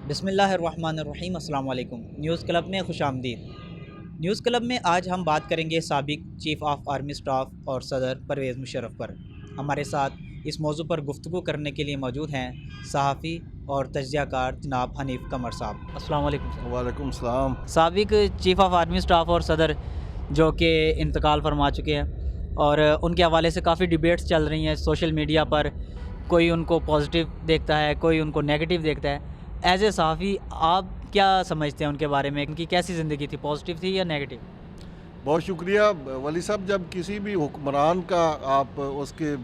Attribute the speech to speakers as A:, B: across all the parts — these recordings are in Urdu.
A: بسم اللہ الرحمن الرحیم۔ السلام علیکم۔ نیوز کلب میں خوش آمدید۔ نیوز کلب میں آج ہم بات کریں گے سابق چیف آف آرمی اسٹاف اور صدر پرویز مشرف پر۔ ہمارے ساتھ اس موضوع پر گفتگو کرنے کے لیے موجود ہیں صحافی اور تجزیہ کار جناب حنیف قمر صاحب۔ السلام علیکم سر۔
B: وعلیکم السلام۔
A: سابق چیف آف آرمی اسٹاف اور صدر جو کہ انتقال فرما چکے ہیں اور ان کے حوالے سے کافی ڈیبیٹس چل رہی ہیں سوشل میڈیا پر، کوئی ان کو پازیٹیو دیکھتا ہے، کوئی ان کو نیگیٹو دیکھتا ہے۔ ایز اے صحافی آپ کیا سمجھتے ہیں ان کے بارے میں؟ ان کی کیسی زندگی تھی، پازیٹیو تھی یا نیگیٹو؟
B: بہت شکریہ ولی صاحب۔ جب کسی بھی حکمران کا آپ اس کے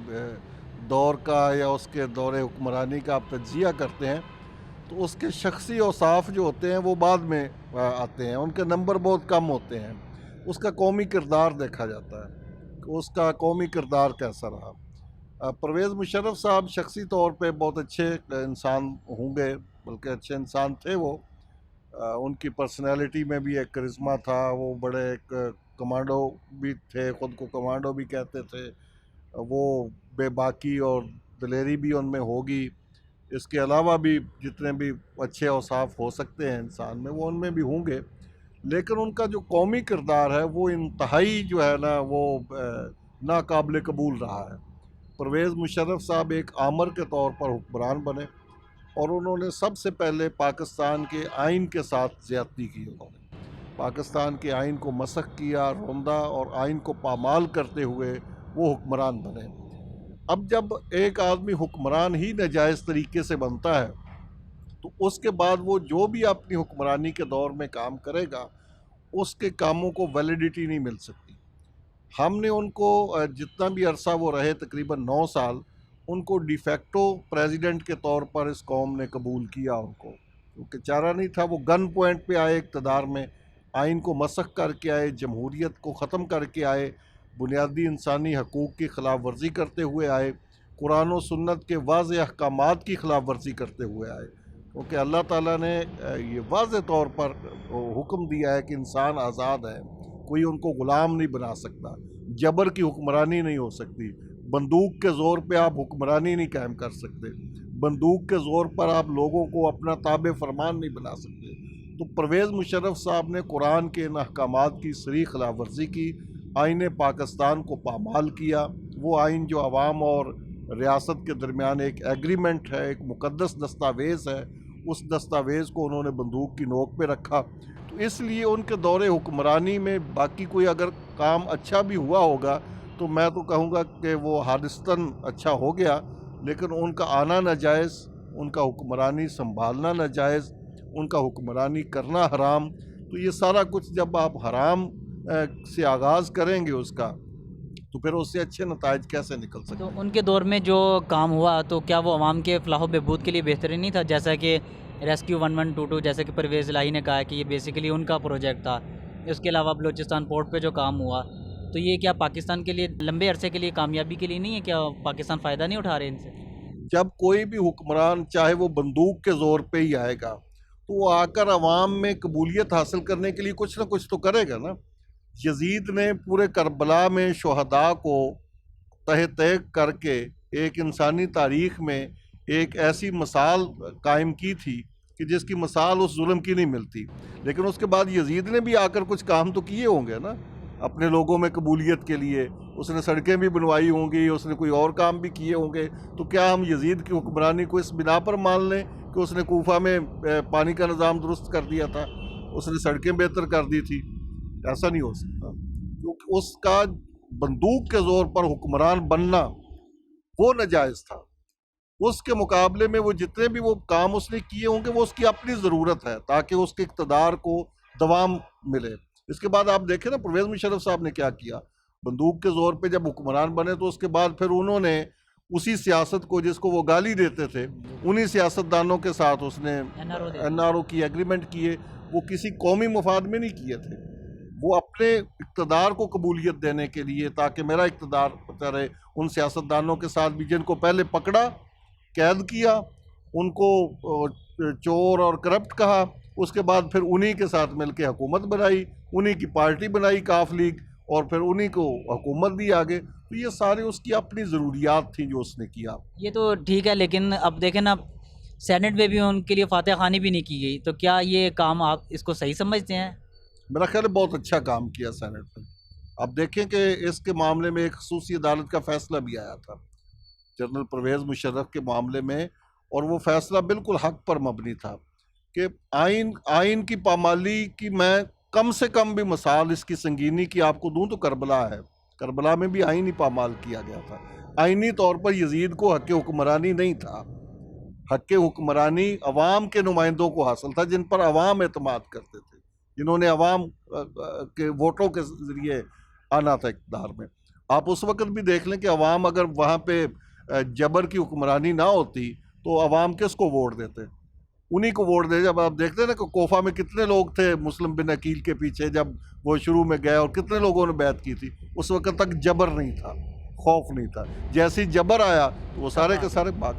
B: دور کا یا اس کے دور حکمرانی کا آپ تجزیہ کرتے ہیں تو اس کے شخصی اوصاف جو ہوتے ہیں وہ بعد میں آتے ہیں، ان کے نمبر بہت کم ہوتے ہیں۔ اس کا قومی کردار دیکھا جاتا ہے کہ اس کا قومی کردار کیسا رہا۔ پرویز مشرف صاحب شخصی طور پہ بہت اچھے انسان ہوں گے، بلکہ اچھے انسان تھے وہ۔ ان کی پرسنالٹی میں بھی ایک کرزما تھا، وہ بڑے ایک کمانڈو بھی تھے، خود کو کمانڈو بھی کہتے تھے۔ وہ بے باکی اور دلیری بھی ان میں ہوگی۔ اس کے علاوہ بھی جتنے بھی اچھے اوصاف ہو سکتے ہیں انسان میں وہ ان میں بھی ہوں گے، لیکن ان کا جو قومی کردار ہے وہ انتہائی جو ہے نا وہ ناقابل قبول رہا ہے۔ پرویز مشرف صاحب ایک آمر کے طور پر حکمران بنے اور انہوں نے سب سے پہلے پاکستان کے آئین کے ساتھ زیادتی کی۔ انہوں نے پاکستان کے آئین کو مسخ کیا، روندا اور آئین کو پامال کرتے ہوئے وہ حکمران بنے۔ اب جب ایک آدمی حکمران ہی ناجائز طریقے سے بنتا ہے تو اس کے بعد وہ جو بھی اپنی حکمرانی کے دور میں کام کرے گا اس کے کاموں کو ویلیڈیٹی نہیں مل سکتی۔ ہم نے ان کو جتنا بھی عرصہ وہ رہے، تقریباً 9 سال، ان کو ڈی فیکٹو پریزیڈنٹ کے طور پر اس قوم نے قبول کیا ان کو، کیونکہ چارہ نہیں تھا۔ وہ گن پوائنٹ پہ آئے اقتدار میں، آئین کو مسخ کر کے آئے، جمہوریت کو ختم کر کے آئے، بنیادی انسانی حقوق کی خلاف ورزی کرتے ہوئے آئے، قرآن و سنت کے واضح احکامات کی خلاف ورزی کرتے ہوئے آئے، کیونکہ اللہ تعالیٰ نے یہ واضح طور پر حکم دیا ہے کہ انسان آزاد ہے، کوئی ان کو غلام نہیں بنا سکتا، جبر کی حکمرانی نہیں ہو سکتی، بندوق کے زور پہ آپ حکمرانی نہیں قائم کر سکتے، بندوق کے زور پر آپ لوگوں کو اپنا تابع فرمان نہیں بنا سکتے۔ تو پرویز مشرف صاحب نے قرآن کے ان احکامات کی صریح خلاف ورزی کی، آئین پاکستان کو پامال کیا۔ وہ آئین جو عوام اور ریاست کے درمیان ایک ایگریمنٹ ہے، ایک مقدس دستاویز ہے، اس دستاویز کو انہوں نے بندوق کی نوک پہ رکھا۔ تو اس لیے ان کے دور حکمرانی میں باقی کوئی اگر کام اچھا بھی ہوا ہوگا تو میں تو کہوں گا کہ وہ حادثتاً اچھا ہو گیا، لیکن ان کا آنا ناجائز، ان کا حکمرانی سنبھالنا ناجائز، ان کا حکمرانی کرنا حرام۔ تو یہ سارا کچھ جب آپ حرام سے آغاز کریں گے اس کا تو پھر اس سے اچھے نتائج کیسے نکل سکتے ہیں؟
A: تو ان کے دور میں جو کام ہوا تو کیا وہ عوام کے فلاح و بہبود کے لیے بہترین نہیں تھا؟ جیسا کہ ریسکیو 1122، جیسے کہ پرویز الہی نے کہا ہے کہ یہ بیسیکلی ان کا پروجیکٹ تھا۔ اس کے علاوہ بلوچستان پورٹ پہ جو کام ہوا تو یہ کیا پاکستان کے لیے لمبے عرصے کے لیے کامیابی کے لیے نہیں ہے؟ کیا پاکستان فائدہ نہیں اٹھا رہے ان سے؟
B: جب کوئی بھی حکمران چاہے وہ بندوق کے زور پہ ہی آئے گا تو وہ آ کر عوام میں قبولیت حاصل کرنے کے لیے کچھ نہ کچھ تو کرے گا نا۔ یزید نے پورے کربلا میں شہداء کو تہ تہ کر کے ایک انسانی تاریخ میں ایک ایسی مثال قائم کی تھی کہ جس کی مثال اس ظلم کی نہیں ملتی، لیکن اس کے بعد یزید نے بھی آ کر کچھ کام تو کیے ہوں گے نا اپنے لوگوں میں قبولیت کے لیے۔ اس نے سڑکیں بھی بنوائی ہوں گی، اس نے کوئی اور کام بھی کیے ہوں گے۔ تو کیا ہم یزید کی حکمرانی کو اس بنا پر مان لیں کہ اس نے کوفہ میں پانی کا نظام درست کر دیا تھا، اس نے سڑکیں بہتر کر دی تھی؟ ایسا نہیں ہو سکتا، کیونکہ اس کا بندوق کے زور پر حکمران بننا وہ ناجائز تھا۔ اس کے مقابلے میں وہ جتنے بھی وہ کام اس نے کیے ہوں گے وہ اس کی اپنی ضرورت ہے تاکہ اس کے اقتدار کو دوام ملے۔ اس کے بعد آپ دیکھیں نا پرویز مشرف صاحب نے کیا کیا۔ بندوق کے زور پہ جب حکمران بنے تو اس کے بعد پھر انہوں نے اسی سیاست کو جس کو وہ گالی دیتے تھے انہی سیاستدانوں کے ساتھ اس نے این آر او کی ایگریمنٹ کیے۔ وہ کسی قومی مفاد میں نہیں کیے تھے، وہ اپنے اقتدار کو قبولیت دینے کے لیے تاکہ میرا اقتدار ہوتا رہے۔ ان سیاستدانوں کے ساتھ بھی جن کو پہلے پکڑا، قید کیا، ان کو چور اور کرپٹ کہا، اس کے بعد پھر انہی کے ساتھ مل کے حکومت بنائی، انہی کی پارٹی بنائی کاف لیگ، اور پھر انہی کو حکومت دی آگے۔ تو یہ سارے اس کی اپنی ضروریات تھیں جو اس نے کیا۔
A: یہ تو ٹھیک ہے، لیکن اب دیکھیں نا سینٹ میں بھی ان کے لیے فاتح خوانی بھی نہیں کی گئی، تو کیا یہ کام آپ اس کو صحیح سمجھتے ہیں؟
B: میرا خیال ہے بہت اچھا کام کیا سینٹ نے. اب دیکھیں کہ اس کے معاملے میں ایک خصوصی عدالت کا فیصلہ بھی آیا تھا جنرل پرویز مشرف کے معاملے میں، اور وہ فیصلہ بالکل حق پر مبنی تھا کہ آئین کی پامالی کی میں کم سے کم بھی مثال اس کی سنگینی کی آپ کو دوں تو کربلا ہے. کربلا میں بھی آئینی پامال کیا گیا تھا. آئینی طور پر یزید کو حق حکمرانی نہیں تھا، حق حکمرانی عوام کے نمائندوں کو حاصل تھا جن پر عوام اعتماد کرتے تھے، جنہوں نے عوام کے ووٹوں کے ذریعے آنا تھا اقتدار میں. آپ اس وقت بھی دیکھ لیں کہ عوام اگر وہاں پہ جبر کی حکمرانی نہ ہوتی تو عوام کس کو ووٹ دیتے؟ انہی کو ووٹ دے. جب آپ دیکھتے ہیں نا کہ کوفہ میں کتنے لوگ تھے مسلم بن عقیل کے پیچھے جب وہ شروع میں گئے، اور کتنے لوگوں نے بیعت کی تھی. اس وقت تک جبر نہیں تھا، خوف نہیں تھا. جیسے جبر آیا تو وہ سارے کے سارے بھاگ.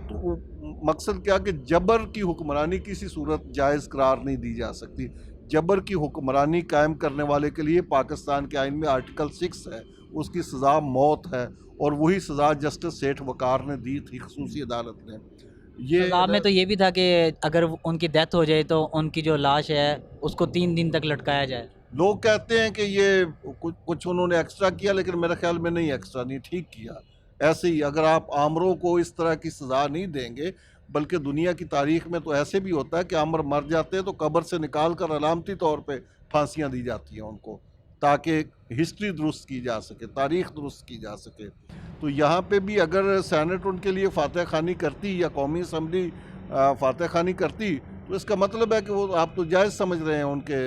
B: تو مقصد کیا کہ جبر کی حکمرانی کسی صورت جائز قرار نہیں دی جا سکتی. جبر کی حکمرانی قائم کرنے والے کے لیے پاکستان کے آئین میں آرٹیکل 6 ہے، اس کی سزا موت ہے، اور وہی سزا جسٹس سیٹھ وقار نے دی تھی خصوصی عدالت نے.
A: عذاب میں تو یہ بھی تھا کہ اگر ان کی ڈیتھ ہو جائے تو ان کی جو لاش ہے اس کو 3 دن تک لٹکایا جائے.
B: لوگ کہتے ہیں کہ یہ کچھ انہوں نے ایکسٹرا کیا، لیکن میرے خیال میں نہیں ایکسٹرا نہیں، ٹھیک کیا. ایسے ہی اگر آپ آمروں کو اس طرح کی سزا نہیں دیں گے، بلکہ دنیا کی تاریخ میں تو ایسے بھی ہوتا ہے کہ آمر مر جاتے ہیں تو قبر سے نکال کر علامتی طور پہ پھانسیاں دی جاتی ہیں ان کو، تاکہ ہسٹری درست کی جا سکے، تاریخ درست کی جا سکے. تو یہاں پہ بھی اگر سینٹ ان کے لیے فاتح خوانی کرتی یا قومی اسمبلی فاتح خوانی کرتی تو اس کا مطلب ہے کہ وہ آپ تو جائز سمجھ رہے ہیں ان کے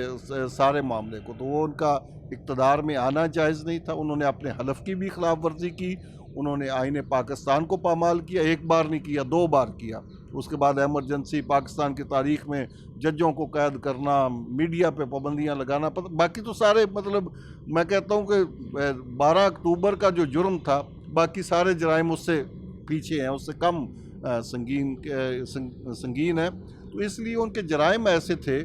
B: سارے معاملے کو، تو وہ ان کا اقتدار میں آنا جائز نہیں تھا. انہوں نے اپنے حلف کی بھی خلاف ورزی کی، انہوں نے آئین پاکستان کو پامال کیا. 1 بار نہیں کیا، 2 بار کیا. اس کے بعد ایمرجنسی، پاکستان کی تاریخ میں ججوں کو قید کرنا، میڈیا پہ پابندیاں لگانا، باقی تو سارے مطلب میں کہتا ہوں کہ 12 اکتوبر کا جو جرم تھا باقی سارے جرائم اس سے پیچھے ہیں، اس سے کم سنگین ہے. تو اس لیے ان کے جرائم ایسے تھے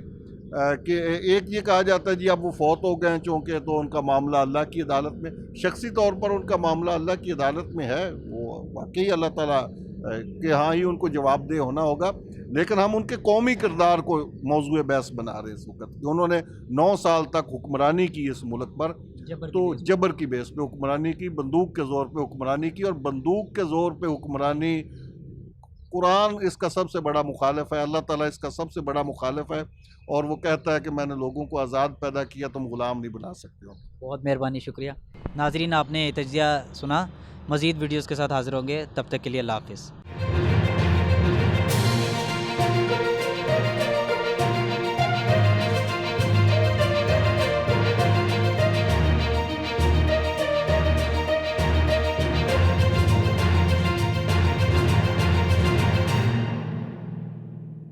B: کہ ایک یہ کہا جاتا ہے جی اب وہ فوت ہو گئے ہیں چونکہ تو ان کا معاملہ اللہ کی عدالت میں، شخصی طور پر ان کا معاملہ اللہ کی عدالت میں ہے. وہ واقعی اللہ تعالیٰ کہ ہاں ہی ان کو جواب دہ ہونا ہوگا، لیکن ہم ان کے قومی کردار کو موضوع بحث بنا رہے اس وقت کہ انہوں نے 9 سال تک حکمرانی کی اس ملک پر. تو جبر کی بیس پہ حکمرانی کی، بندوق کے زور پہ حکمرانی کی، اور بندوق کے زور پہ حکمرانی قرآن اس کا سب سے بڑا مخالف ہے، اللہ تعالیٰ اس کا سب سے بڑا مخالف ہے، اور وہ کہتا ہے کہ میں نے لوگوں کو آزاد پیدا کیا، تم غلام نہیں بنا سکتے ہو.
A: بہت مہربانی، شکریہ. ناظرین، آپ نے تجزیہ سنا. مزید ویڈیوز کے ساتھ حاضر ہوں گے، تب تک کے لیے اللہ حافظ.